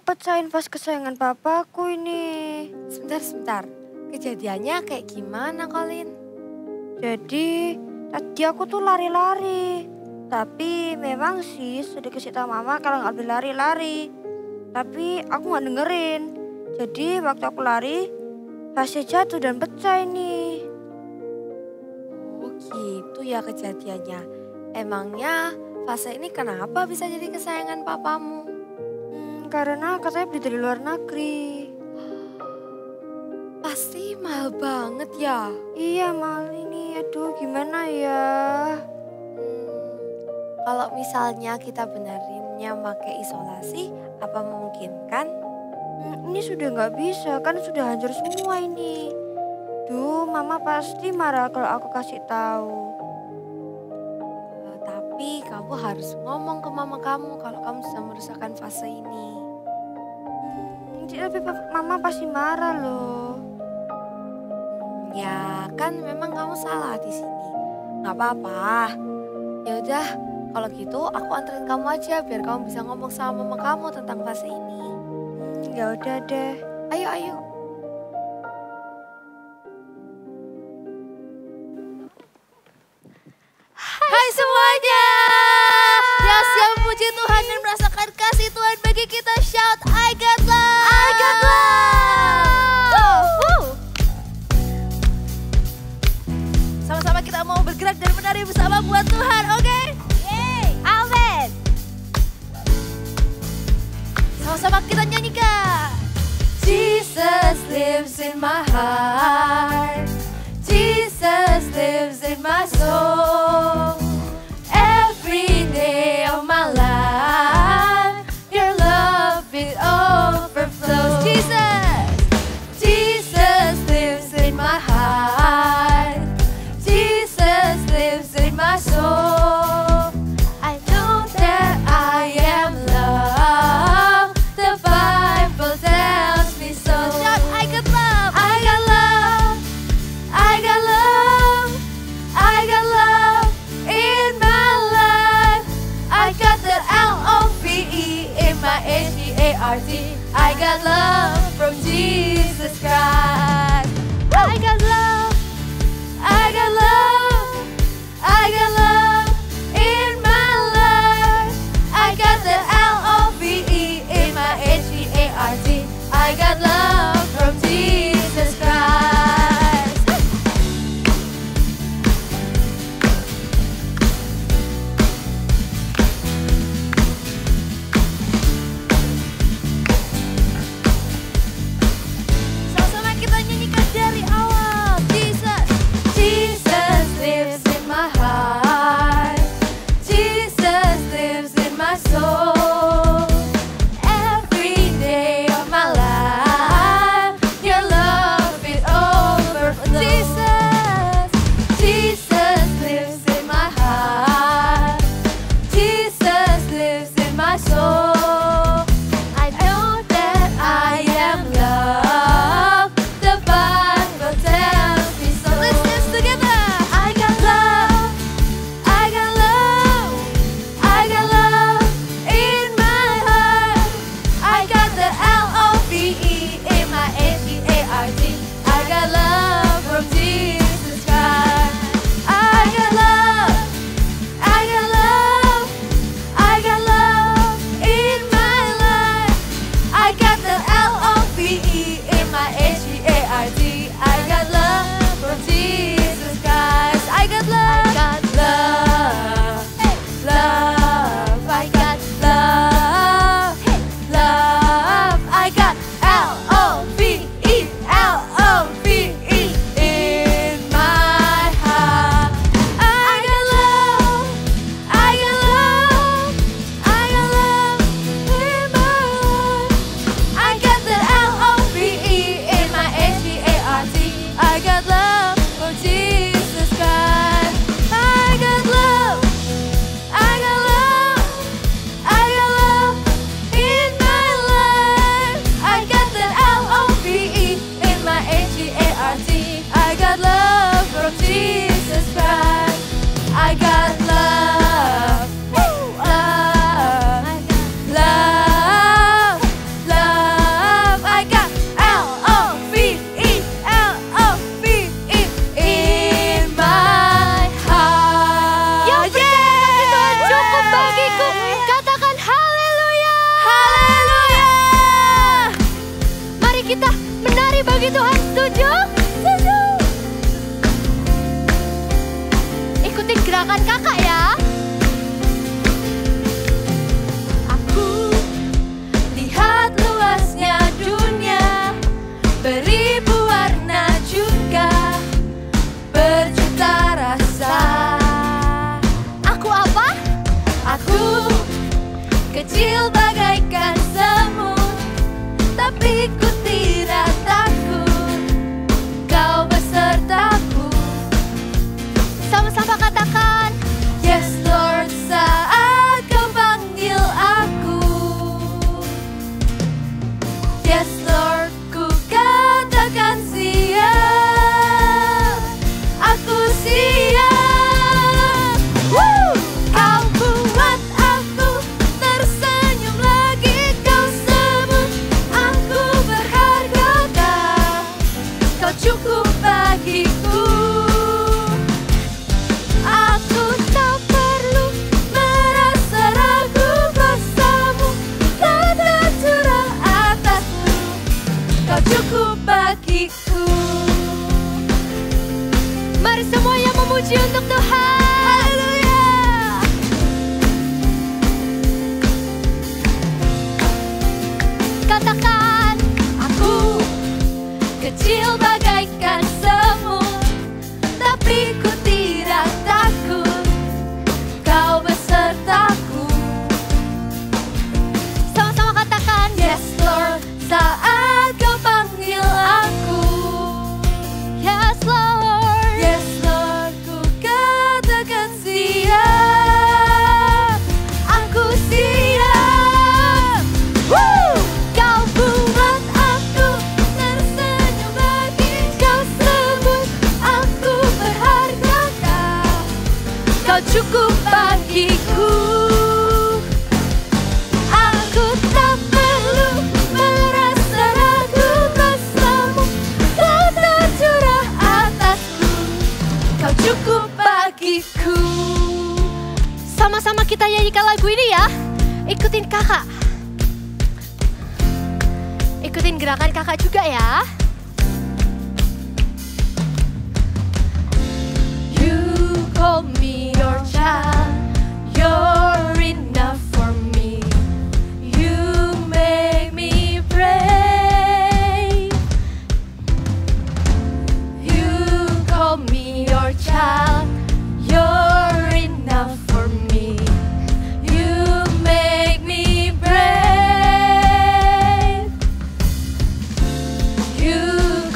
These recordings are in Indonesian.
pecahin vas kesayangan papaku ini. Sebentar. Kejadiannya kayak gimana, Colin? Jadi tadi aku tuh lari-lari. Tapi memang sih sudah kasih tahu mama kalau nggak boleh lari-lari. Tapi aku nggak dengerin. Jadi waktu aku lari, vasnya jatuh dan pecah ini. Oh gitu ya kejadiannya. Emangnya vase ini kenapa bisa jadi kesayangan papamu? Karena katanya beli dari luar negeri. Pasti mahal banget ya. Iya mahal ini, aduh gimana ya. Kalau misalnya kita benerinnya pakai isolasi, apa memungkinkan? Ini sudah nggak bisa, kan sudah hancur semua ini. Duh, mama pasti marah kalau aku kasih tahu. Tapi kamu harus ngomong ke mama kamu kalau kamu sudah merusakkan fase ini. Tapi mama pasti marah loh. Ya kan memang kamu salah di sini. Nggak apa-apa. Ya udah, kalau gitu aku anterin kamu aja biar kamu bisa ngomong sama mama kamu tentang fase ini. Ya udah deh. Ayo. Hai semuanya. Yang siap puji Tuhan dan merasakan kasih Tuhan bagi kita, shout I got love. I got love. Sama-sama kita mau bergerak dan menari bersama buat Tuhan, oke? Yeay. Amen. Sama-sama kita nyanyikan. Jesus lives in my heart. Jesus lives in my soul. Every day of my life, your love it overflows. Jesus lives in my heart. Jesus lives in my soul. I know that I am loved. The Bible tells me so. Shout, I got love. I got love. I got love. I got love in my life. I got the LOVE in my HEART. I got love from Jesus Christ. I got love. I got love. I got love in my life. I got the LOVE in my HEART. I got love from Jesus Christ. Sama-sama kita nyanyikan dari awal. Jesus lives in my heart. Jesus lives in my soul. Every day of my life, your love it overflows. Jesus lives in my heart. Jesus lives in my soul. I know that I am loved. The Bible tells me so. Let's dance together. I got love. I got love. I got love in my heart. I got the LOVE in my HEART. I got love from Jesus Christ. I got love. I got love. I got love in my life. I got the LOVE in my HEART. I got love from Jesus Christ. I got love. I got love. Love. I got love. Love. I got LOVE. LOVE in my heart. I got love. I got love. I got love in my life. I got the LOVE in my HEART. Menari bagi Tuhan, setuju? Setuju. Ikutin gerakan kakak ya. Aku lihat luasnya dunia, beribu warna juga berjuta rasa. Aku apa? Aku kecil bagaikan semut, tapi ku tidak takut, kau besertaku. Sama-sama katakan, yes Lord, saat kau panggil aku. Yes Lord, ku katakan siap, aku siap. Woo! Kau buat aku tersenyum lagi, kau sebut aku berharga, kau cukup bagiku. Aku tak perlu merasa ragu kuasamu, kau tercurah atasku, kau cukup bagiku. Mari semua yang memuji untuk Tuhan. Haleluya. Katakan, aku kecil bagaikan semut, tapi ku tidak takut, kau besertaku. Sama-sama katakan, yes Lord, saat kau panggil aku. Yes Lord, yes Lord, ku katakan siap, aku siap. Woo! Kau buat aku tersenyum lagi, kau sebut aku berharga, kau cukup bagiku. Aku tak perlu merasa ragu kuasamu, kau tercurah atasku, kau cukup bagiku. Sama-sama kita nyanyikan lagu ini ya. Ikutin kakak. Ikutin gerakan kakak juga ya. You call me your child, you're enough for me. You make me brave. You call me your child, you're enough for me. You make me brave. You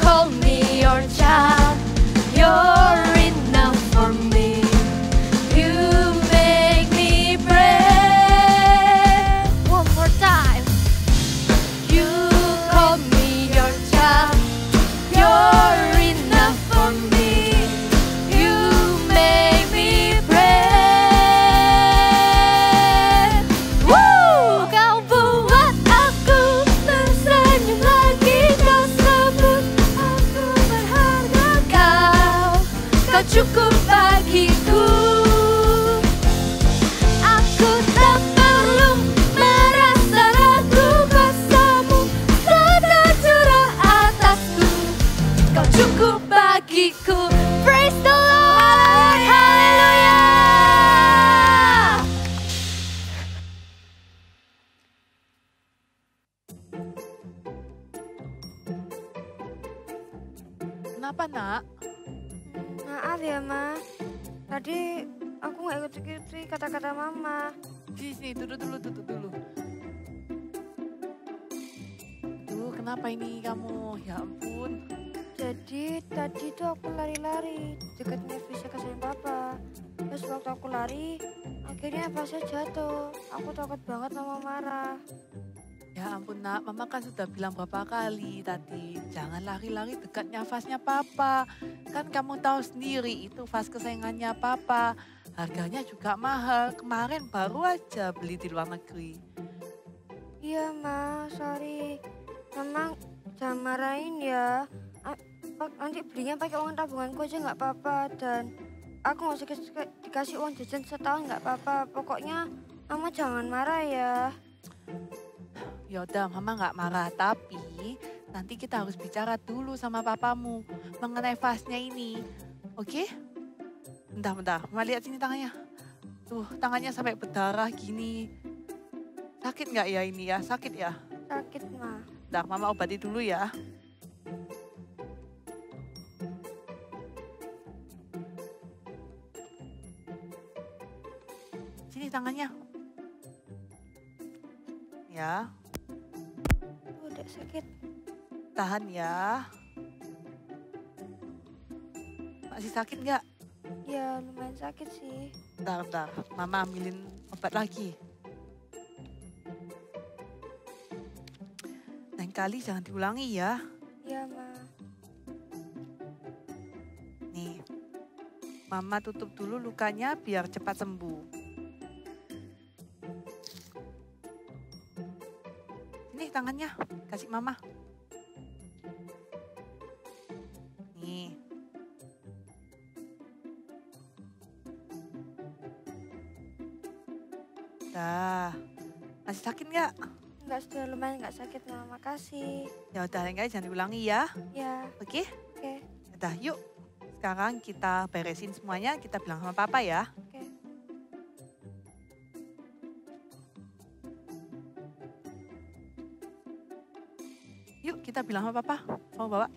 call me your child, you're enough for me. You make me brave. One more time. You call me your child, you're enough for me. You make me brave. Woo! Kau buat aku tersenyum lagi, kau sebut aku berharga, kau cukup bagiku. Aku tak perlu merasa ragu kuasamu, kau tercurah atasku, kau cukup bagiku. Praise the Lord, haleluya. Kenapa nak? Maaf ya, Ma. Tadi aku nggak ikut-ikuti kata-kata Mama. Sini, duduk dulu. Duh, kenapa ini kamu? Ya ampun. Jadi tadi tuh aku lari-lari dekatnya Nefisa kasih Papa. Terus waktu aku lari, akhirnya Nefisa jatuh. Aku takut banget Mama marah. Ya ampun nak, mama kan sudah bilang berapa kali tadi. Jangan lari-lari dekatnya vasnya papa. Kan kamu tahu sendiri itu vas kesayangannya papa. Harganya juga mahal. Kemarin baru aja beli di luar negeri. Iya, Ma, sorry. Mama jangan marahin ya. Nanti belinya pakai uang tabunganku aja nggak apa-apa. Dan aku nggak usah dikasih uang jajan setahun nggak apa-apa. Pokoknya Mama jangan marah ya. Ya udah, mama nggak marah, tapi nanti kita harus bicara dulu sama papamu mengenai vasnya ini. Oke? Bentar. Mama lihat sini tangannya. Tuh, tangannya sampai berdarah gini. Sakit nggak ya ini ya? Sakit ya? Sakit, Ma. Bentar, Mama obati dulu ya. Sini tangannya. Ya, Udah sakit. tahan ya. Masih sakit nggak? Ya lumayan sakit sih. Bentar. Mama ambilin obat lagi. Lain kali jangan diulangi ya. Ya, Ma. Nih, Mama tutup dulu lukanya biar cepat sembuh. Ini tangannya, kasih Mama. Nih. Dah, masih sakit nggak? Enggak, sudah lumayan nggak sakit, Ma. Makasih. Ya udah, lain kali jangan diulangi ya. Ya, Oke? oke. Udah, yuk. Sekarang kita beresin semuanya, kita bilang sama Papa ya. Oke. Yuk, kita bilang sama Papa. Mau bawa?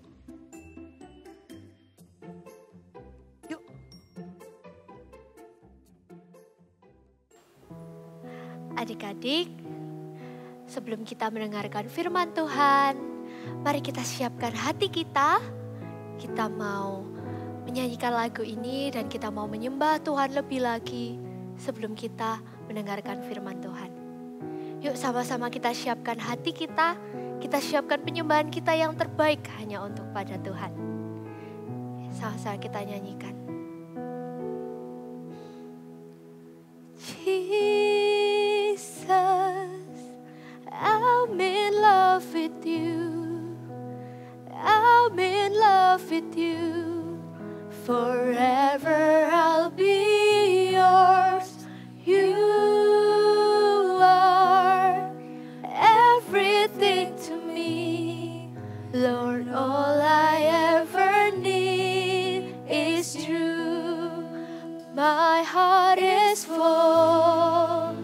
Yuk. Adik-adik, sebelum kita mendengarkan firman Tuhan, mari kita siapkan hati kita. Kita mau menyanyikan lagu ini dan kita mau menyembah Tuhan lebih lagi sebelum kita mendengarkan firman Tuhan. Yuk sama-sama kita siapkan hati kita siapkan penyembahan kita yang terbaik hanya untuk pada Tuhan. Sama-sama kita nyanyikan. Jesus, I'm in love with you. I'm in love with you. Forever I'll be yours. You are everything to me. Lord, all I ever need is you. My heart is full.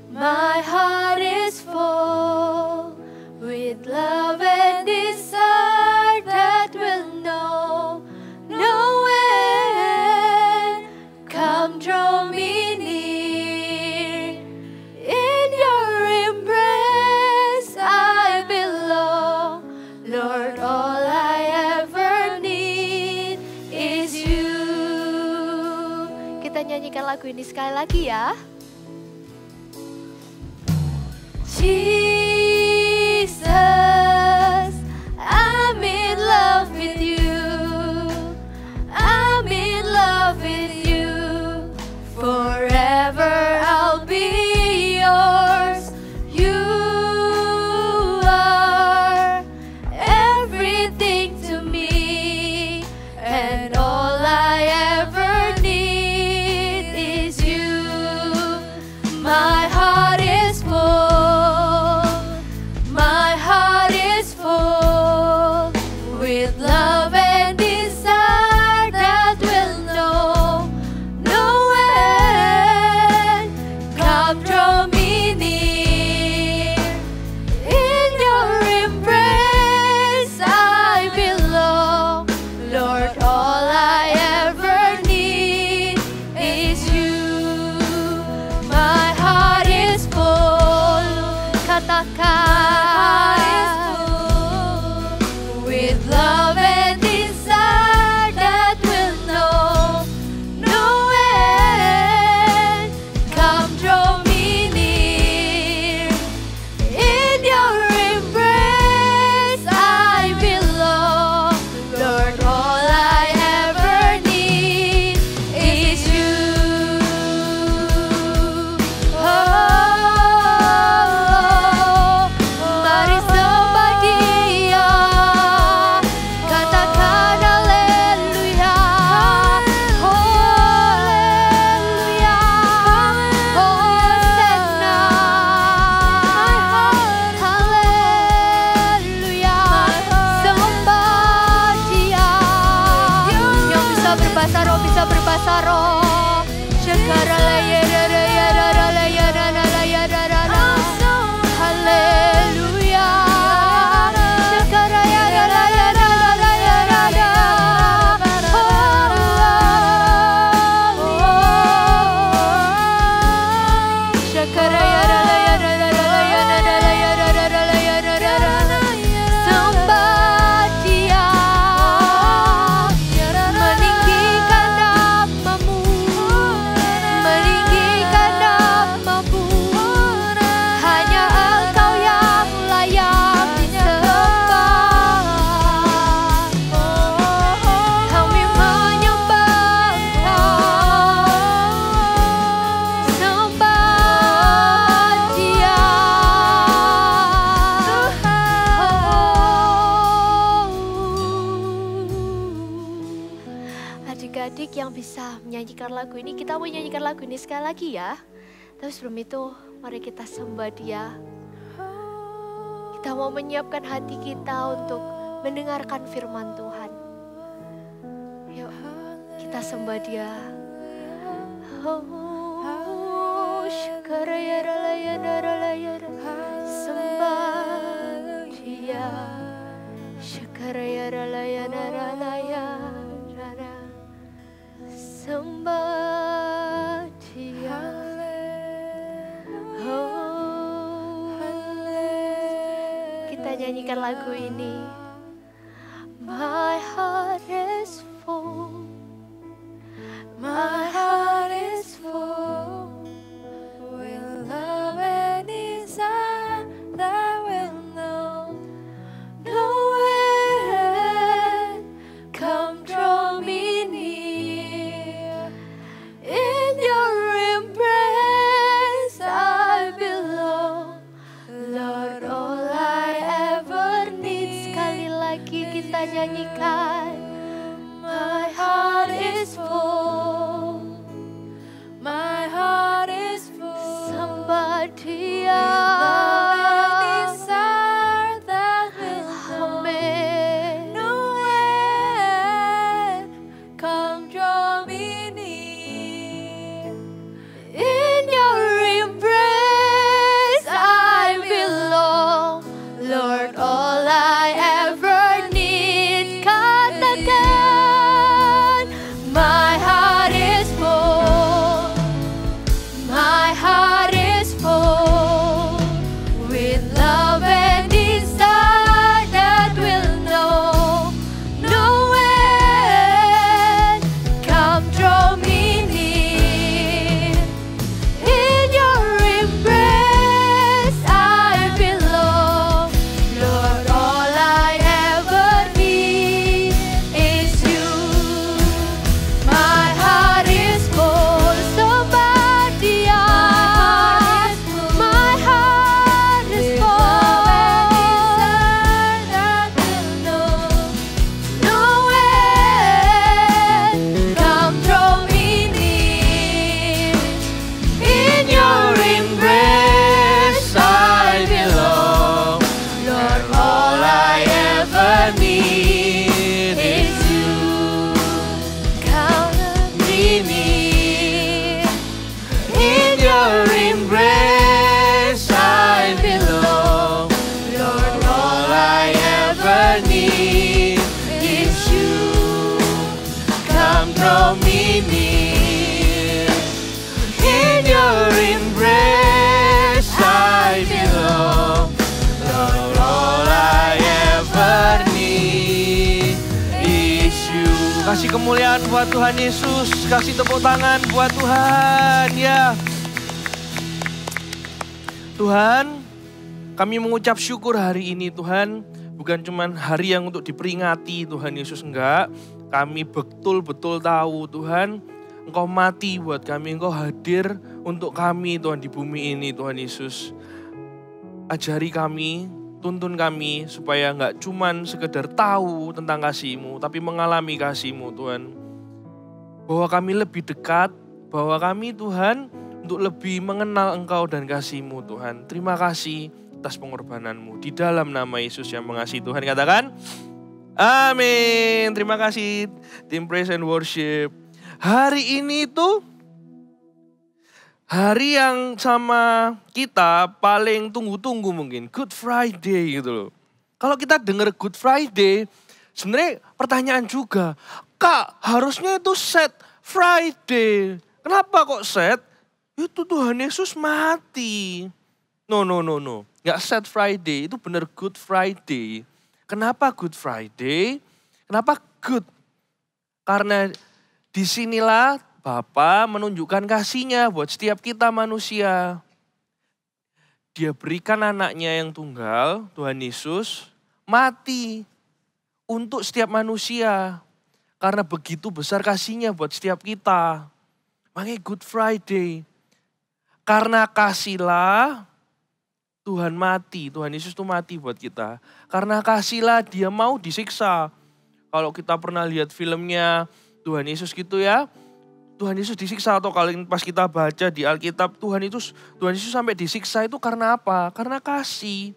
My heart is full with love and desire that will know no end. Come draw me near. In your embrace I belong. Lord, all I ever need is you. Kita nyanyikan lagu ini sekali lagi ya. Jesus, I'm in love with you. I'm in love with you. Forever I'll be yours. You are everything to me, and all I ever need is you. My heart is full. My heart is full with love and desire that will know no end. Come draw me near. In your embrace I belong. Lord, all I ever need is you. My heart is full. Katakan. With love and desire that will know no end. Come draw me near. In your embrace I belong. Lord, all I ever need is you. Oh, mari sembah Dia, kau bisa berbahasa roh. Haleluya. Adik-adik yang bisa menyanyikan lagu ini, kita mau nyanyikan lagu ini sekali lagi ya. Tapi sebelum itu, mari kita sembah Dia. Kita mau menyiapkan hati kita untuk mendengarkan firman Tuhan. Yuk, kita sembah Dia. Sembah Dia. Sembah Dia. Kita nyanyikan lagu ini. My heart is full. My heart is full. With love and desire that will know no end. Come draw me near. In your embrace I belong. Lord, all I ever need. Sekali lagi kita nyanyikan. My heart is full. My heart is full. Sembah Dia. Amen. No end. Come draw me near. In your embrace I belong. Lord, all I ever need. Katakan, my heart is full. My heart is full. With love and desire that will know no end. Come draw me near. In your embrace I belong. Lord, all I ever need is you. My heart is full. Sembah Dia. My heart is full. No end. Come draw me near. In your embrace I belong. Lord, all I ever need is you. Come me near. In your embrace I belong. Lord, all I ever need is you. Come draw me near. In your embrace I belong. Lord, all I ever need is you. Kasih kemuliaan buat Tuhan Yesus. Kasih tepuk tangan buat Tuhan ya. Tuhan, kami mengucap syukur hari ini Tuhan. Bukan cuma hari yang untuk diperingati Tuhan Yesus, enggak. Kami betul-betul tahu Tuhan, Engkau mati buat kami, Engkau hadir untuk kami Tuhan di bumi ini Tuhan Yesus. Ajari kami, tuntun kami supaya enggak cuman sekedar tahu tentang kasih-Mu, tapi mengalami kasih-Mu Tuhan. Bahwa kami lebih dekat, bahwa kami Tuhan untuk lebih mengenal Engkau dan kasih-Mu Tuhan. Terima kasih atas pengorbanan-Mu. Di dalam nama Yesus yang mengasihi Tuhan katakan, amin. Terima kasih tim Praise and Worship. hari ini tuh hari yang sama kita paling tunggu-tunggu mungkin. Good Friday gitu loh. Kalau kita dengar Good Friday, sebenarnya pertanyaan juga. Kak, harusnya itu Sad Friday. Kenapa kok sad? Itu Tuhan Yesus mati. No. Nggak Sad Friday, itu benar Good Friday. Kenapa Good Friday? Kenapa good? Karena disinilah Bapa menunjukkan kasih-Nya buat setiap kita manusia. Dia berikan anaknya yang tunggal, Tuhan Yesus, mati untuk setiap manusia. Karena begitu besar kasih-Nya buat setiap kita. Makanya Good Friday. Karena kasihlah Tuhan mati, Tuhan Yesus itu mati buat kita. Karena kasihlah Dia mau disiksa. Kalau kita pernah lihat filmnya Tuhan Yesus gitu ya, Tuhan Yesus disiksa, atau kalau pas kita baca di Alkitab, Tuhan Yesus sampai disiksa itu karena apa? Karena kasih.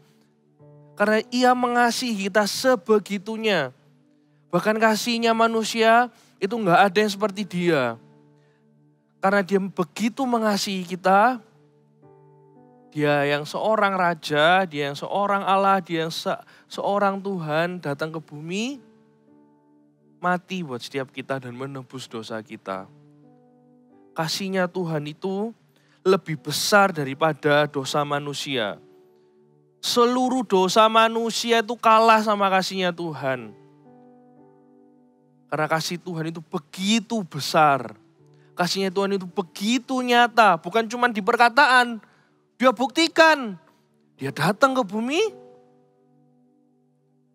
Karena Ia mengasihi kita sebegitunya. Bahkan kasihnya manusia itu gak ada yang seperti Dia. Karena Dia begitu mengasihi kita, Dia yang seorang raja, Dia yang seorang Allah, Dia yang seorang Tuhan datang ke bumi, mati buat setiap kita dan menebus dosa kita. Kasihnya Tuhan itu lebih besar daripada dosa manusia. Seluruh dosa manusia itu kalah sama kasihnya Tuhan. Karena kasih Tuhan itu begitu besar. Kasihnya Tuhan itu begitu nyata. Bukan cuma di perkataan. Dia buktikan. Dia datang ke bumi.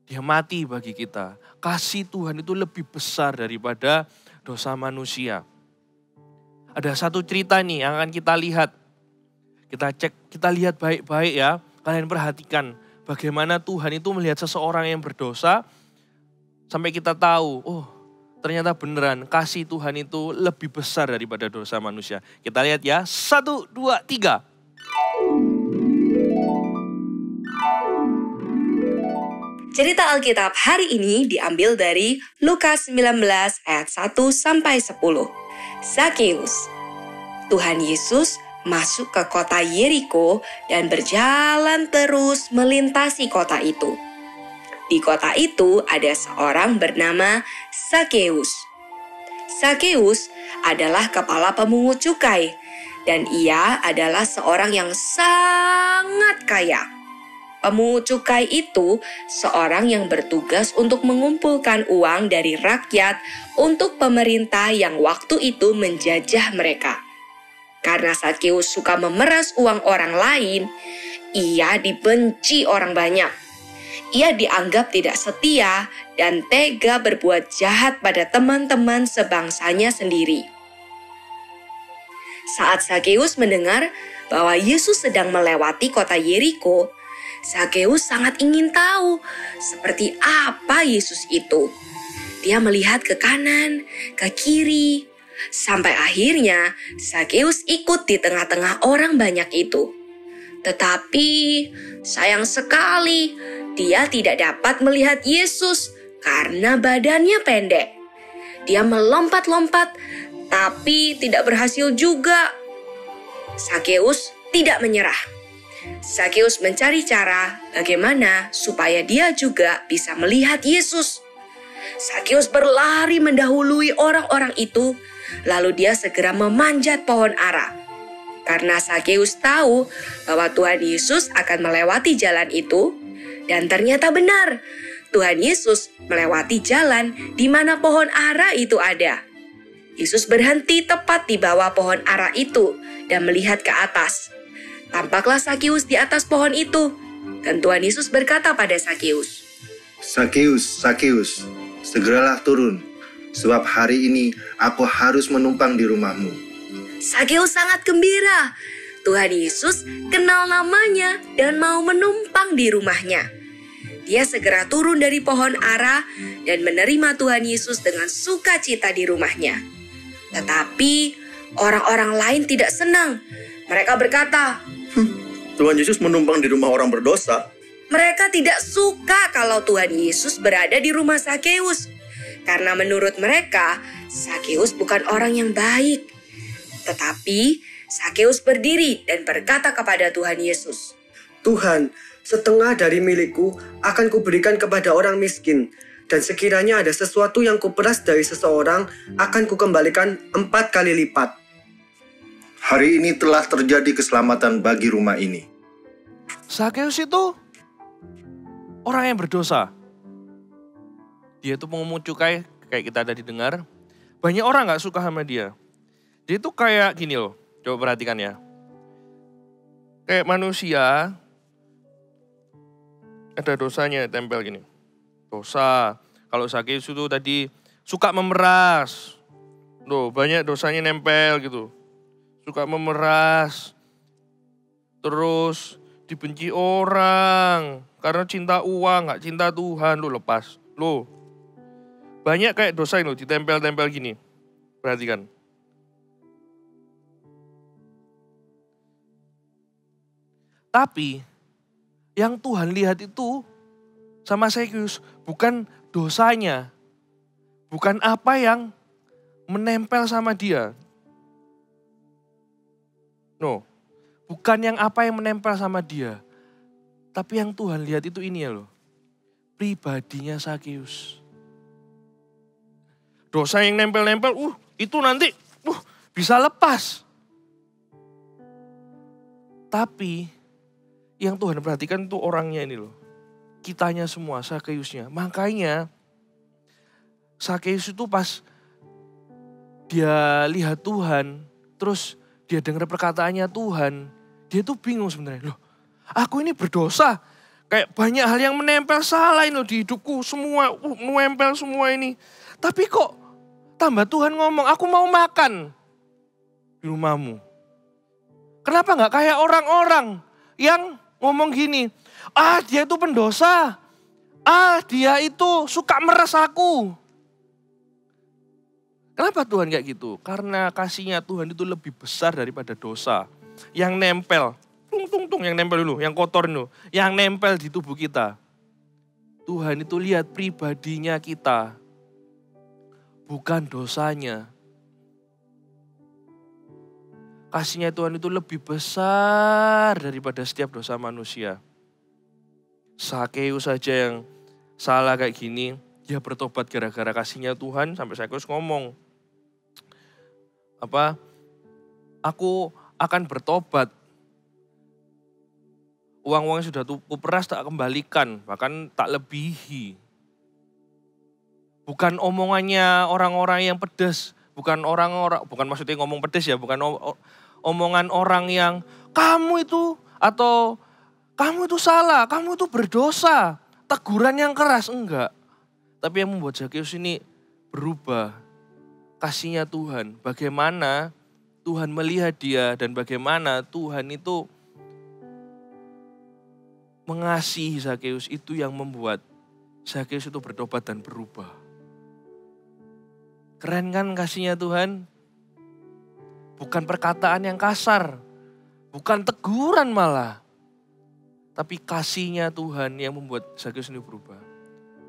Dia mati bagi kita. Kasih Tuhan itu lebih besar daripada dosa manusia. Ada satu cerita nih yang akan kita lihat. Kita lihat baik-baik ya. Kalian perhatikan bagaimana Tuhan itu melihat seseorang yang berdosa. Sampai kita tahu, oh ternyata beneran kasih Tuhan itu lebih besar daripada dosa manusia. Kita lihat ya, 1, 2, 3. Cerita Alkitab hari ini diambil dari Lukas 19 ayat 1 sampai 10. Zakeus. Tuhan Yesus masuk ke kota Yeriko dan berjalan terus melintasi kota itu. Di kota itu ada seorang bernama Zakeus. Zakeus adalah kepala pemungut cukai dan ia adalah seorang yang sangat kaya. Pemungut cukai itu seorang yang bertugas untuk mengumpulkan uang dari rakyat untuk pemerintah yang waktu itu menjajah mereka. Karena Zakeus suka memeras uang orang lain, ia dibenci orang banyak. Ia dianggap tidak setia dan tega berbuat jahat pada teman-teman sebangsanya sendiri. Saat Zakeus mendengar bahwa Yesus sedang melewati kota Yeriko, Zakeus sangat ingin tahu seperti apa Yesus itu. Dia melihat ke kanan, ke kiri, sampai akhirnya Zakeus ikut di tengah-tengah orang banyak itu. Tetapi sayang sekali, dia tidak dapat melihat Yesus karena badannya pendek. Dia melompat-lompat, tapi tidak berhasil juga. Zakeus tidak menyerah. Zakeus mencari cara bagaimana supaya dia juga bisa melihat Yesus. Zakeus berlari mendahului orang-orang itu, lalu dia segera memanjat pohon ara. Karena Zakeus tahu bahwa Tuhan Yesus akan melewati jalan itu, dan ternyata benar, Tuhan Yesus melewati jalan di mana pohon ara itu ada. Yesus berhenti tepat di bawah pohon ara itu dan melihat ke atas. Tampaklah Zakeus di atas pohon itu, dan Tuhan Yesus berkata pada Zakeus, Zakeus, Zakeus, segeralah turun, sebab hari ini aku harus menumpang di rumahmu. Zakeus sangat gembira. Tuhan Yesus kenal namanya dan mau menumpang di rumahnya. Dia segera turun dari pohon ara dan menerima Tuhan Yesus dengan sukacita di rumahnya. Tetapi orang-orang lain tidak senang. Mereka berkata, Tuhan Yesus menumpang di rumah orang berdosa. Mereka tidak suka kalau Tuhan Yesus berada di rumah Zakeus. Karena menurut mereka, Sakeus bukan orang yang baik. Tetapi Sakeus berdiri dan berkata kepada Tuhan Yesus, Tuhan, setengah dari milikku akan kuberikan kepada orang miskin. Dan sekiranya ada sesuatu yang kuperas dari seseorang, akan kukembalikan 4 kali lipat. Hari ini telah terjadi keselamatan bagi rumah ini. Sakeus itu orang yang berdosa. Dia itu pengemun cukai, kayak kita tadi dengar. Banyak orang gak suka sama dia. Dia itu kayak gini loh, coba perhatikan ya. Kayak manusia, ada dosanya tempel gini. Dosa, kalau Sakeus itu tadi suka memeras. Loh, banyak dosanya nempel gitu. Suka memeras. Terus dibenci orang. Karena cinta uang, gak cinta Tuhan. Lo lepas. Lo. Banyak kayak dosa ini ditempel-tempel gini. Perhatikan. Tapi yang Tuhan lihat itu sama Sakeus bukan dosanya. Bukan apa yang menempel sama dia. No. Bukan yang apa yang menempel sama dia. Tapi yang Tuhan lihat itu ini ya loh. Pribadinya Sakeus. Dosa yang nempel-nempel, itu nanti bisa lepas. Tapi yang Tuhan perhatikan itu orangnya ini loh. Kitanya semua, Sakeusnya. Makanya Sakeus itu pas dia lihat Tuhan, terus dia dengar perkataannya Tuhan, dia tuh bingung sebenarnya. Loh, aku ini berdosa. Kayak banyak hal yang menempel salah ini loh di hidupku. Semua, menempel semua ini. Tapi kok tambah Tuhan ngomong, aku mau makan di rumahmu. Kenapa gak kayak orang-orang yang ngomong gini, dia itu pendosa. Dia itu suka meres aku. Kenapa Tuhan kayak gitu? Karena kasihnya Tuhan itu lebih besar daripada dosa. Yang nempel, yang nempel dulu, yang kotor dulu. Yang nempel di tubuh kita. Tuhan itu lihat pribadinya kita. Bukan dosanya. Kasihnya Tuhan itu lebih besar daripada setiap dosa manusia. Sakeus saja yang salah kayak gini, dia bertobat gara-gara kasihnya Tuhan. Sampai Sakeus ngomong, aku akan bertobat. Uang-uang yang sudah kuperas tak kembalikan, bahkan tak lebihi. Bukan omongannya orang-orang yang pedas, bukan maksudnya ngomong pedas ya, bukan omongan orang yang kamu itu atau kamu itu salah, kamu itu berdosa. Teguran yang keras, enggak. Tapi yang membuat Sakeus ini berubah. Kasihnya Tuhan, bagaimana Tuhan melihat dia dan bagaimana Tuhan itu mengasihi Sakeus, itu yang membuat Sakeus itu bertobat dan berubah. Keren kan kasihnya Tuhan? Bukan perkataan yang kasar, bukan teguran malah. Tapi kasihnya Tuhan yang membuat Sakeus ini berubah.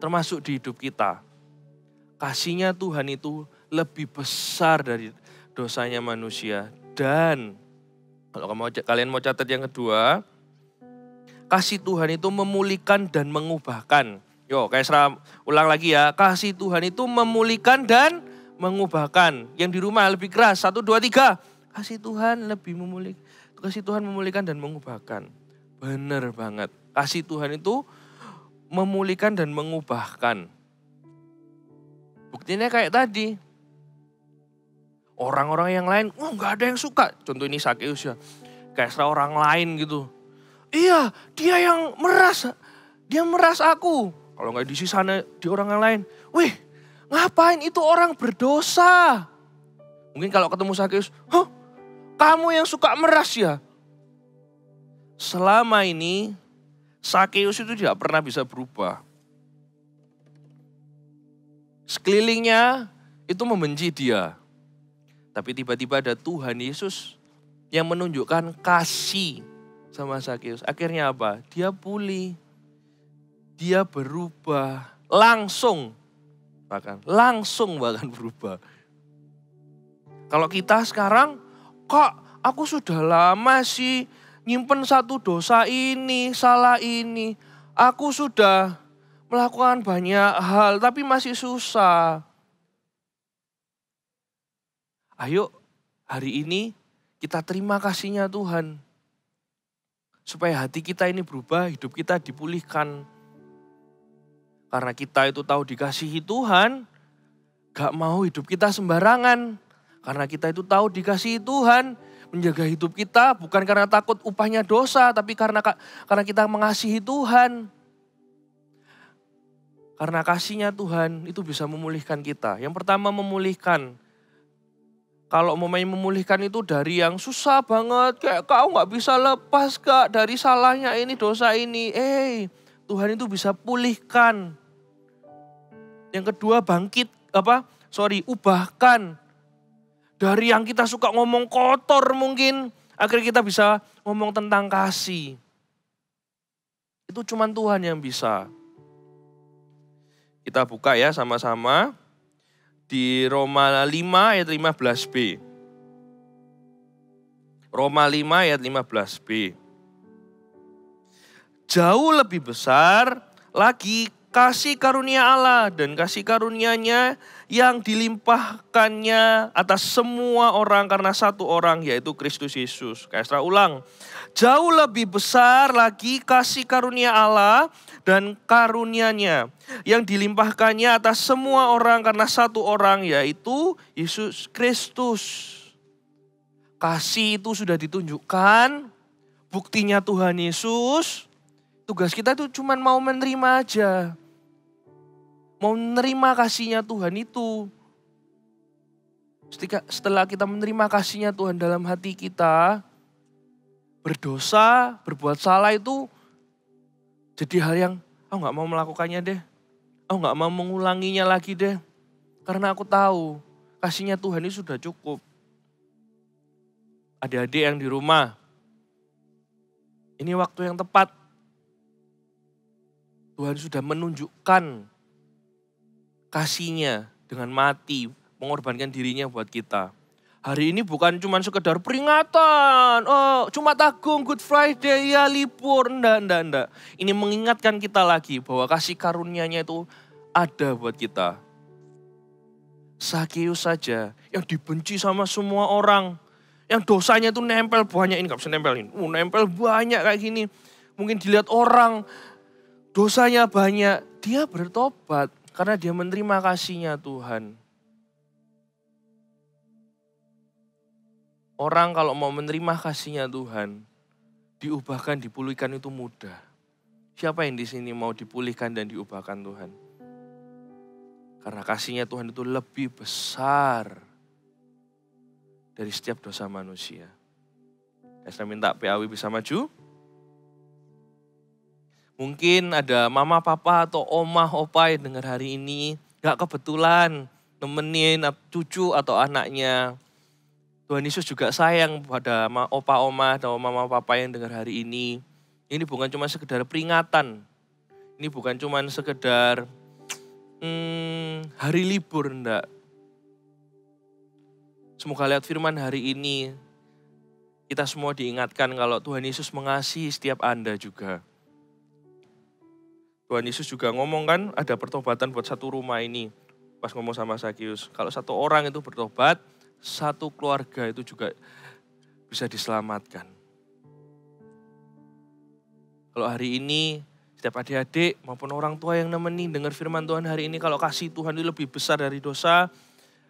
Termasuk di hidup kita. Kasihnya Tuhan itu lebih besar dari dosanya manusia. Dan kalau kalian mau catat yang kedua, kasih Tuhan itu memulihkan dan mengubahkan. Kayak ulang lagi ya. Kasih Tuhan itu memulihkan dan mengubahkan. Yang di rumah lebih keras. 1, 2, 3. Kasih Tuhan kasih Tuhan memulihkan dan mengubahkan. Benar banget. Kasih Tuhan itu memulihkan dan mengubahkan. Buktinya kayak tadi. Orang-orang yang lain, gak ada yang suka. Contoh ini Sakeus ya. Kayak orang lain gitu. Iya, dia yang meras. Dia meras aku. Kalau gak di sana, di orang yang lain. Wih, ngapain itu orang berdosa? Mungkin kalau ketemu Sakeus, kamu yang suka meras ya? Selama ini, Sakeus itu tidak pernah bisa berubah. Sekelilingnya itu membenci dia. Tapi tiba-tiba ada Tuhan Yesus yang menunjukkan kasih sama Sakeus. Akhirnya apa? Dia pulih. Dia berubah. Langsung bahkan berubah. Kalau kita sekarang, Kak, aku sudah lama sih nyimpen satu dosa ini, salah ini. Aku sudah melakukan banyak hal tapi masih susah. Ayo hari ini kita terima kasih-Nya Tuhan. Supaya hati kita ini berubah, hidup kita dipulihkan. Karena kita itu tahu dikasihi Tuhan, gak mau hidup kita sembarangan. Karena kita itu tahu dikasihi Tuhan, menjaga hidup kita bukan karena takut upahnya dosa, tapi karena kita mengasihi Tuhan. Karena kasih-Nya Tuhan itu bisa memulihkan kita. Yang pertama memulihkan. Kalau mau memulihkan itu dari yang susah banget, kayak kau gak bisa lepas Kak dari salahnya ini, dosa ini. Tuhan itu bisa pulihkan. Yang kedua ubahkan. Dari yang kita suka ngomong kotor mungkin, akhirnya kita bisa ngomong tentang kasih. Itu cuma Tuhan yang bisa. Kita buka ya sama-sama. Di Roma 5 ayat 15b. Roma 5 ayat 15b. Jauh lebih besar lagi kasih karunia Allah dan kasih karunia-Nya yang dilimpahkannya atas semua orang karena satu orang yaitu Kristus Yesus. Saya ulang. Jauh lebih besar lagi kasih karunia Allah dan karunia-Nya yang dilimpahkannya atas semua orang karena satu orang yaitu Yesus Kristus. Kasih itu sudah ditunjukkan, buktinya Tuhan Yesus. Tugas kita itu cuma mau menerima aja. Mau menerima kasih-Nya Tuhan itu. Setelah kita menerima kasih-Nya Tuhan dalam hati kita, berdosa, berbuat salah itu jadi hal yang aku gak mau melakukannya deh. Aku gak mau mengulanginya lagi deh. Karena aku tahu kasih-Nya Tuhan ini sudah cukup. Adik-adik yang di rumah, ini waktu yang tepat. Tuhan sudah menunjukkan kasih-Nya dengan mati, mengorbankan dirinya buat kita. Hari ini bukan cuma sekedar peringatan, Jumat Agung, Good Friday, ya libur, enggak. Ini mengingatkan kita lagi bahwa kasih karunia-Nya itu ada buat kita. Sakeus saja yang dibenci sama semua orang, yang dosanya itu nempel banyak, ini gak bisa nempelin, nempel banyak kayak gini. Mungkin dilihat orang, dosanya banyak, dia bertobat karena dia menerima kasih-Nya Tuhan. Orang kalau mau menerima kasih-Nya Tuhan, diubahkan, dipulihkan itu mudah. Siapa yang di sini mau dipulihkan dan diubahkan Tuhan? Karena kasih-Nya Tuhan itu lebih besar dari setiap dosa manusia. Saya minta PAW bisa maju. Mungkin ada mama, papa, atau omah, opa yang dengar hari ini. Gak kebetulan nemenin cucu atau anaknya. Tuhan Yesus juga sayang pada opa, oma, atau mama, papa yang dengar hari ini. Ini bukan cuma sekedar peringatan. Ini bukan cuma sekedar hari libur, enggak. Semoga lihat firman hari ini, kita semua diingatkan kalau Tuhan Yesus mengasihi setiap Anda juga. Tuhan Yesus juga ngomong kan, ada pertobatan buat satu rumah ini. Pas ngomong sama Sakeus, kalau satu orang itu bertobat, satu keluarga itu juga bisa diselamatkan. Kalau hari ini, setiap adik-adik maupun orang tua yang nemenin dengar firman Tuhan hari ini, kalau kasih Tuhan itu lebih besar dari dosa,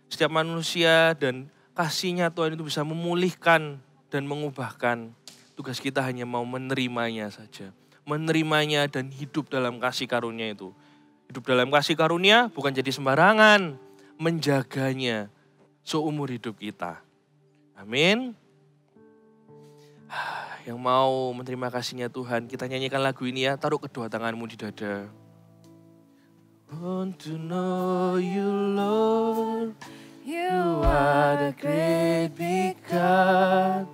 setiap manusia dan kasih-Nya Tuhan itu bisa memulihkan dan mengubahkan. Tugas kita hanya mau menerimanya saja. Menerimanya dan hidup dalam kasih karunia itu. Hidup dalam kasih karunia bukan jadi sembarangan. Menjaganya seumur hidup kita. Amin. Yang mau menerima kasih-Nya Tuhan, kita nyanyikan lagu ini ya. Taruh kedua tanganmu di dada. Want to know you, Lord. You are the great big God.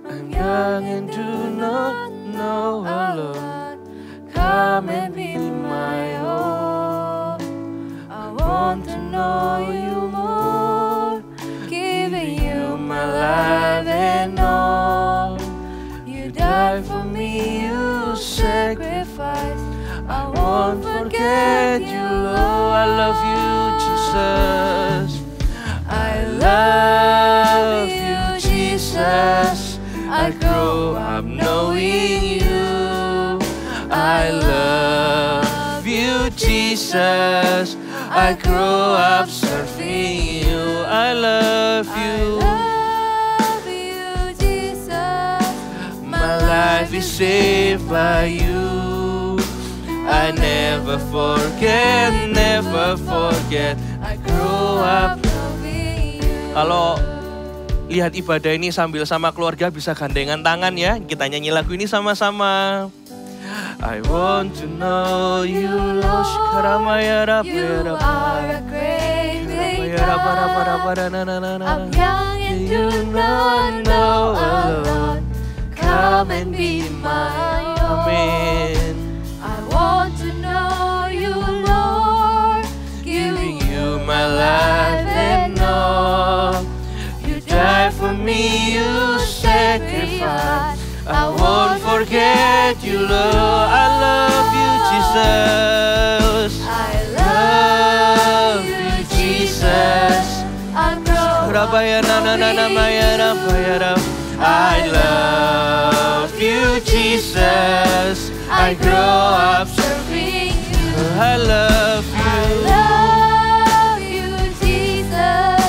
I'm young and do not know how, Lord. Come and be my all. I want to know you more. Giving forget you, Lord. I love you, Jesus. I love you, Jesus. I grow up knowing you. I love you, Jesus. I grow up serving you. I love you. My life is saved by you. I never forget, never forget. I grow up. Kalau lihat ibadah ini sambil sama keluarga bisa gandengan tangan ya. Kita nyanyi lagu ini sama-sama. I want to know you, Lord. You are a great big God. I'm young and you know alone. Come and be my own. Amen. I want to know you, Lord. Giving you my life and all. You died for me, you sacrificed. I won't forget you, Lord. I love you, Jesus. I love you, Jesus. I'm I love you, Jesus. I grow up serving you. I love I you. love you, Jesus.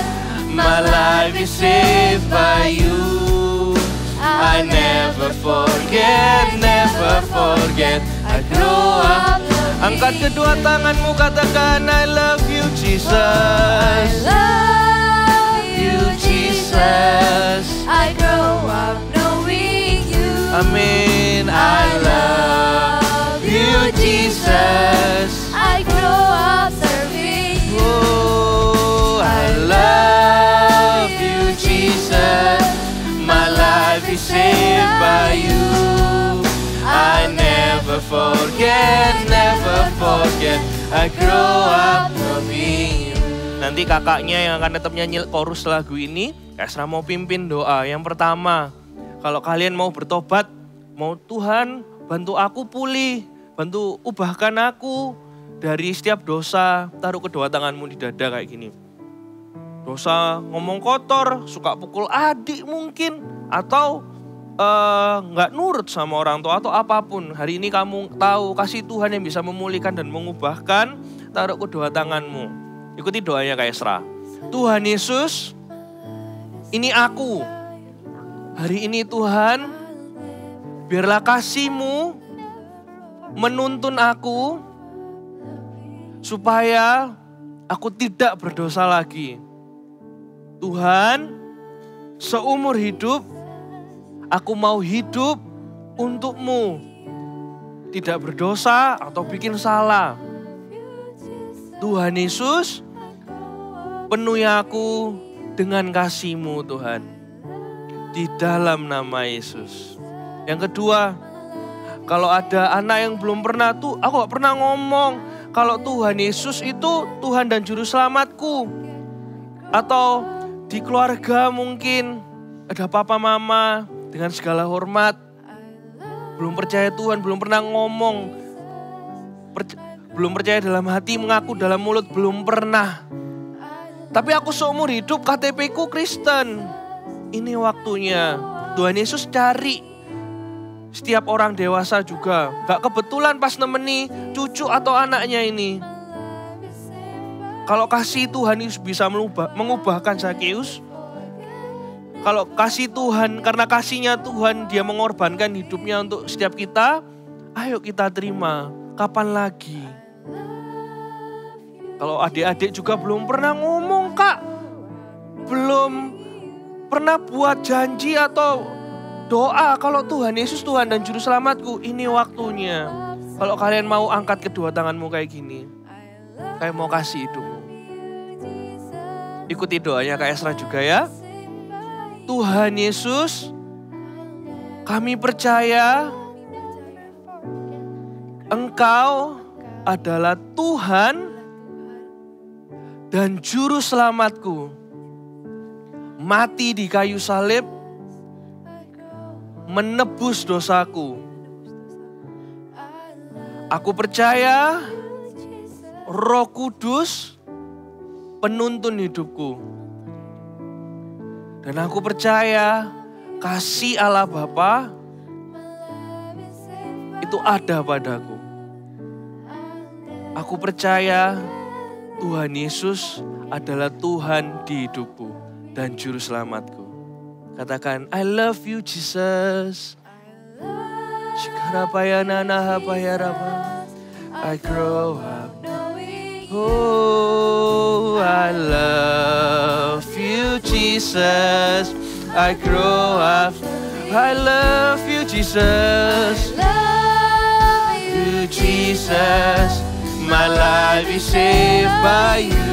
My life is saved by you. I never forget, never forget. I grow up. Angkat kedua tanganmu, katakan I love you, Jesus. I love you, Jesus. I grow up knowing you. Amin. I love you, Jesus. I grow up serving you. Oh, I love you, Jesus. My life is saved by you. I never forget, never forget. I grow up loving you. Nanti kakaknya yang akan tetap nyanyi chorus lagu ini, Kak Esra mau pimpin doa. Yang pertama, kalau kalian mau bertobat, mau Tuhan bantu aku pulih, bantu ubahkan aku dari setiap dosa, taruh kedua tanganmu di dada kayak gini. Dosa ngomong kotor, suka pukul adik mungkin, atau nggak nurut sama orang tua atau apapun. Hari ini kamu tahu kasih Tuhan yang bisa memulihkan dan mengubahkan, taruh kedua tanganmu. Ikuti doanya Kak Esra. Tuhan Yesus, ini aku. Hari ini Tuhan, biarlah kasih-Mu menuntun aku supaya aku tidak berdosa lagi. Tuhan, seumur hidup aku mau hidup untuk-Mu. Tidak berdosa atau bikin salah. Tuhan Yesus, penuhi aku dengan kasih-Mu Tuhan. Di dalam nama Yesus. Yang kedua, kalau ada anak yang belum pernah aku gak pernah ngomong kalau Tuhan Yesus itu Tuhan dan Juru Selamatku. Atau di keluarga mungkin ada papa mama dengan segala hormat. Belum percaya Tuhan, belum pernah ngomong. Belum percaya dalam hati, mengaku dalam mulut, belum pernah. Tapi aku seumur hidup KTP-ku Kristen. Ini waktunya. Tuhan Yesus cari setiap orang dewasa juga. Gak kebetulan pas nemeni cucu atau anaknya ini. Kalau kasih Tuhan Yesus bisa mengubahkan Zakeus. Kalau kasih Tuhan, karena kasihnya Tuhan dia mengorbankan hidupnya untuk setiap kita. Ayo kita terima. Kapan lagi? Kalau adik-adik juga belum pernah ngomong Kak. Belum pernah buat janji atau doa kalau Tuhan Yesus Tuhan dan Juru Selamatku. Ini waktunya. Kalau kalian mau angkat kedua tanganmu kayak gini. Kayak mau kasih hidupmu. Ikuti doanya Kak Esra juga ya. Tuhan Yesus, kami percaya Engkau adalah Tuhan dan Juru Selamatku. Mati di kayu salib, menebus dosaku. Aku percaya Roh Kudus penuntun hidupku. Dan aku percaya kasih Allah Bapa itu ada padaku. Aku percaya Tuhan Yesus adalah Tuhan di hidupku dan Juru Selamatku. Katakan, I love you Jesus. I grow up. Oh, I love you Jesus. I grow up. I love you Jesus. You Jesus. My life is saved by you.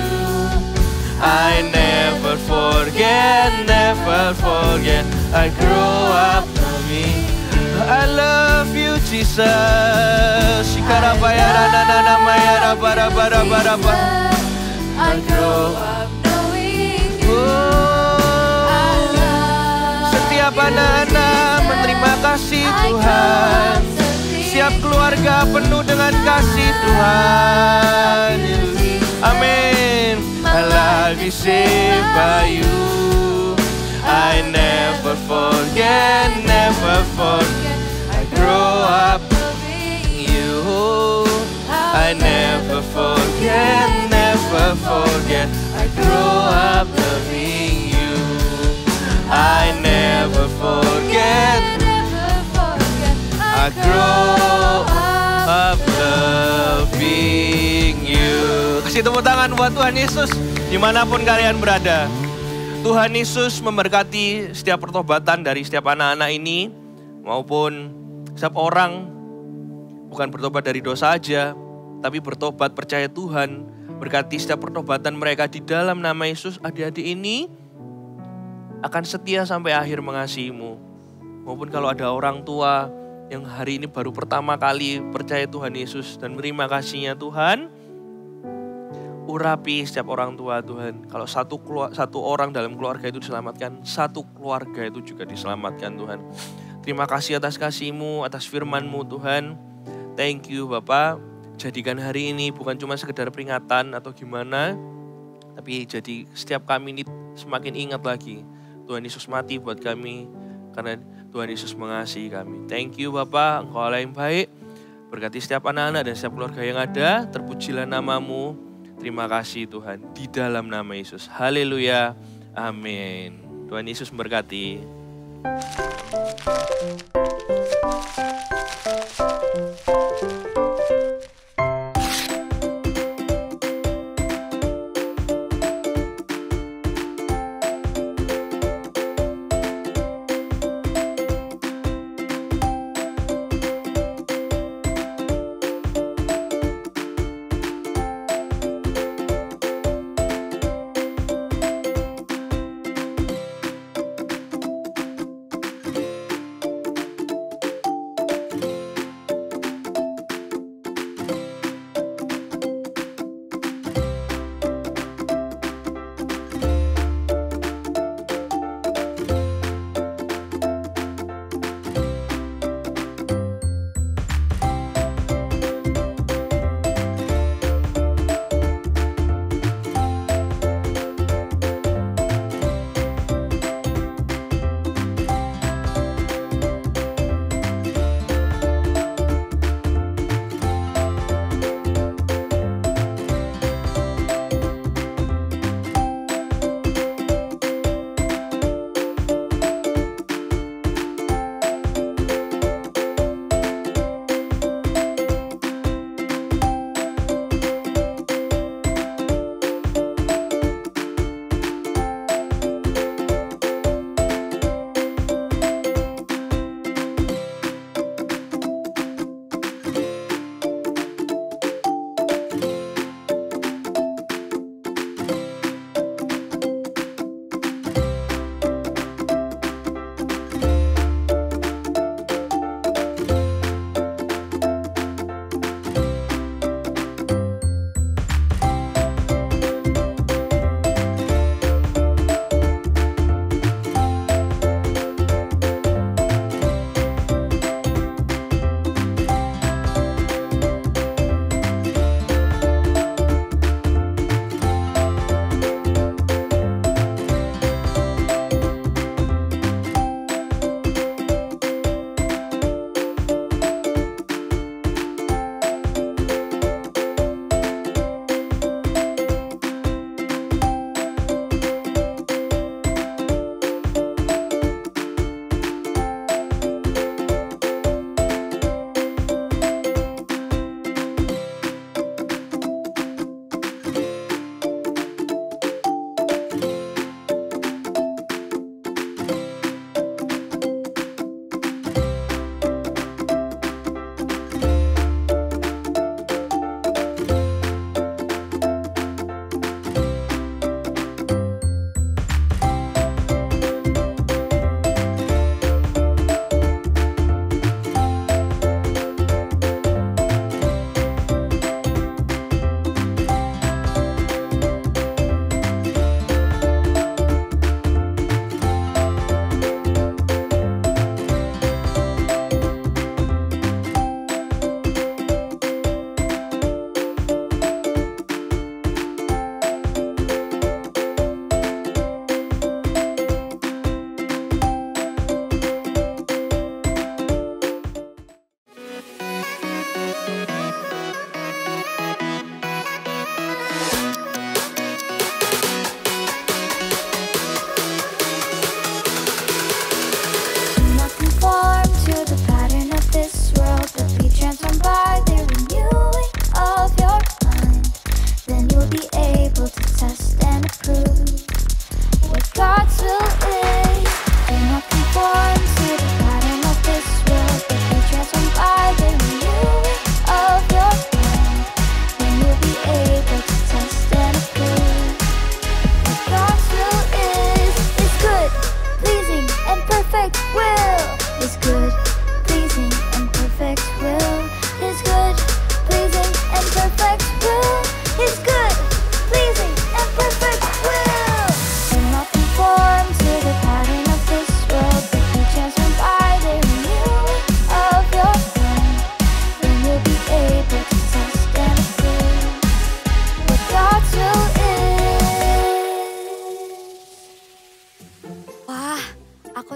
I never forget, never forget. I grow up knowing I love you Jesus. I grow up knowing you. Setiap anak-anak menerima kasih Tuhan. Setiap keluarga penuh dengan kasih Tuhan. Amin. My life is saved by you. I never forget, never forget. I grow up you. I never forget, never forget. I grow up loving you. I never forget, I grow up loving you. Kasih tepuk tangan buat Tuhan Yesus dimanapun kalian berada. Tuhan Yesus memberkati setiap pertobatan dari setiap anak-anak ini, maupun setiap orang bukan bertobat dari dosa aja, tapi bertobat percaya Tuhan. Berkati setiap pertobatan mereka di dalam nama Yesus. Adik-adik ini akan setia sampai akhir mengasihimu. Maupun kalau ada orang tua yang hari ini baru pertama kali percaya Tuhan Yesus dan menerima kasih-Nya Tuhan, urapi setiap orang tua Tuhan. Kalau satu orang dalam keluarga itu diselamatkan, satu keluarga itu juga diselamatkan Tuhan. Terima kasih atas kasih-Mu, atas firman-Mu Tuhan. Thank you Bapak. Jadikan hari ini bukan cuma sekedar peringatan atau gimana, tapi jadi setiap kami ini semakin ingat lagi Tuhan Yesus mati buat kami karena Tuhan Yesus mengasihi kami. Thank you Bapak, Engkau Allah yang baik. Berkati setiap anak-anak dan setiap keluarga yang ada. Terpujilah nama-Mu. Terima kasih Tuhan, di dalam nama Yesus. Haleluya, amin. Tuhan Yesus memberkati.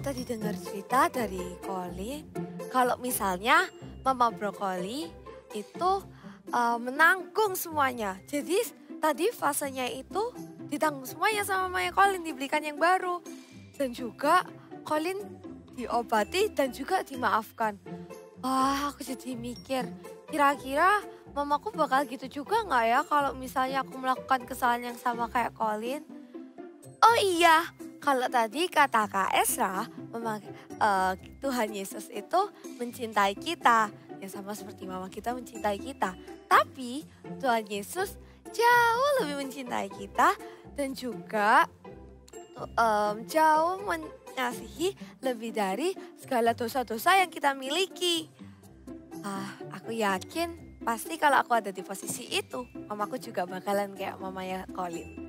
tadi dengar cerita dari Colin, kalau misalnya Mama Brokoli itu menanggung semuanya. Jadi tadi fasenya itu ditanggung semuanya sama mamanya Colin, dibelikan yang baru. Dan juga Colin diobati dan juga dimaafkan. Wah, aku jadi mikir, kira-kira mamaku bakal gitu juga nggak ya kalau misalnya aku melakukan kesalahan yang sama kayak Colin? Oh iya, kalau tadi kata Kak Esra, Tuhan Yesus itu mencintai kita. Yang sama seperti mama kita mencintai kita. Tapi Tuhan Yesus jauh lebih mencintai kita dan juga jauh mengasihi lebih dari segala dosa-dosa yang kita miliki. Aku yakin pasti kalau aku ada di posisi itu, mamaku juga bakalan kayak mamanya Colin.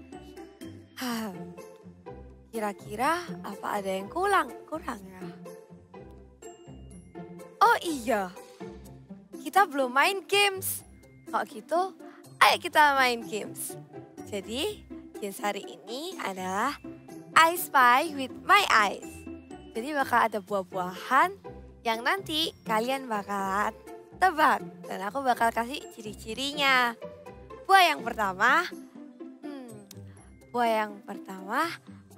Kira-kira apa ada yang kurang ya? Oh iya, kita belum main games. Kalau gitu, ayo kita main games. Jadi, games hari ini adalah I Spy with My Eyes. Jadi bakal ada buah-buahan yang nanti kalian bakalan tebak. Dan aku bakal kasih ciri-cirinya. Buah yang pertama,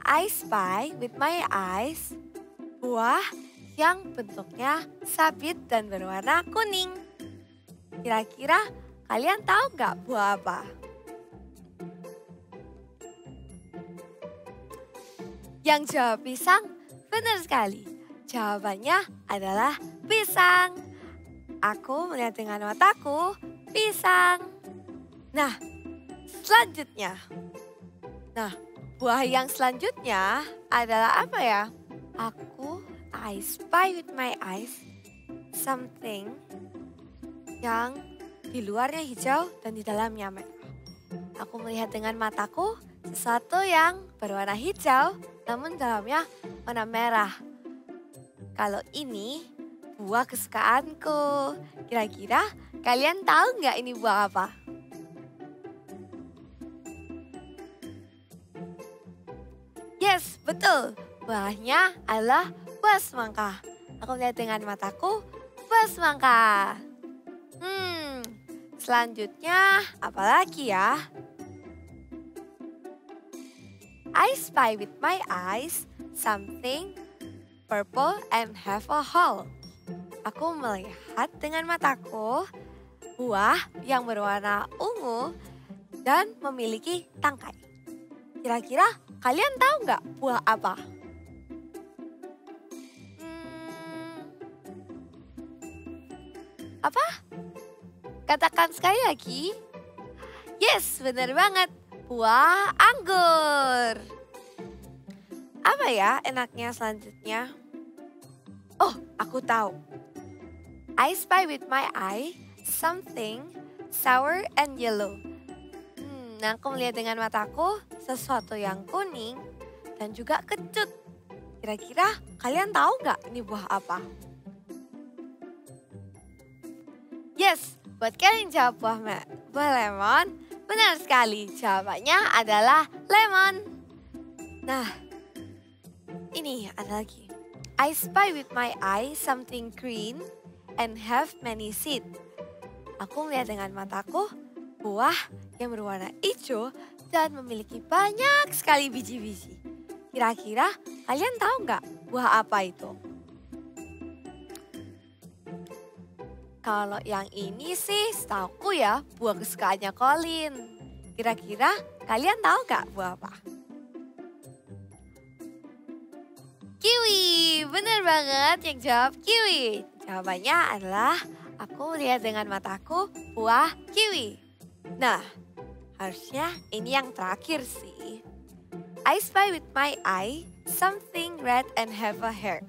I spy with my eyes, buah yang bentuknya sabit dan berwarna kuning. Kira-kira kalian tahu nggak buah apa? Yang jawab pisang, benar sekali. Jawabannya adalah pisang. Aku melihat dengan mataku, pisang. Nah, selanjutnya. Buah yang selanjutnya adalah apa ya? I spy with my eyes something yang di luarnya hijau dan di dalamnya merah. Aku melihat dengan mataku sesuatu yang berwarna hijau namun dalamnya warna merah. Kalau ini buah kesukaanku. Kira-kira kalian tahu nggak ini buah apa? Yes, betul. Buahnya adalah buah semangka. Aku lihat dengan mataku, buah semangka. Selanjutnya apa lagi ya? I spy with my eyes something purple and have a hole. Aku melihat dengan mataku buah yang berwarna ungu dan memiliki tangkai. Kira-kira kalian tahu nggak buah apa? Apa? Katakan sekali lagi. Yes, benar banget. Buah anggur. Apa ya enaknya selanjutnya? Oh, aku tahu. I spy with my eye something sour and yellow. Aku melihat dengan mataku sesuatu yang kuning dan juga kecut. Kira-kira kalian tahu nggak ini buah apa? Yes, buat kalian jawab buah lemon, benar sekali. Jawabannya adalah lemon. Nah, ini ada lagi. I spy with my eye something green and have many seeds. Aku melihat dengan mataku buah yang berwarna hijau dan memiliki banyak sekali biji-biji. Kira-kira kalian tahu nggak buah apa itu? Kalau yang ini sih setauku ya buah kesukaannya Colin. Kira-kira kalian tahu nggak buah apa? Kiwi, bener banget yang jawab kiwi. Jawabannya adalah aku lihat dengan mataku buah kiwi. Nah, harusnya ini yang terakhir sih. I spy with my eye something red and have a hair.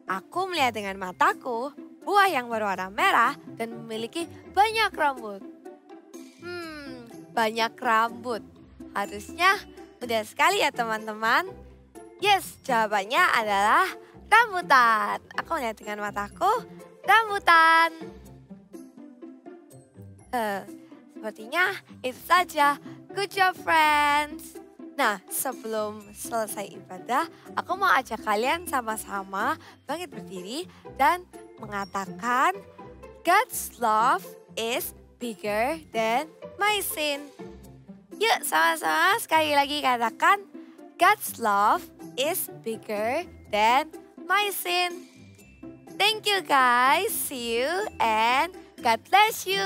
Aku melihat dengan mataku buah yang berwarna merah dan memiliki banyak rambut. Banyak rambut. Harusnya mudah sekali ya teman-teman. Yes, jawabannya adalah rambutan. Aku melihat dengan mataku rambutan. Sepertinya itu saja. Good job friends. Nah, sebelum selesai ibadah, aku mau ajak kalian sama-sama bangkit berdiri dan mengatakan God's love is bigger than my sin. Yuk sama-sama sekali lagi katakan God's love is bigger than my sin. Thank you guys. See you and God bless you.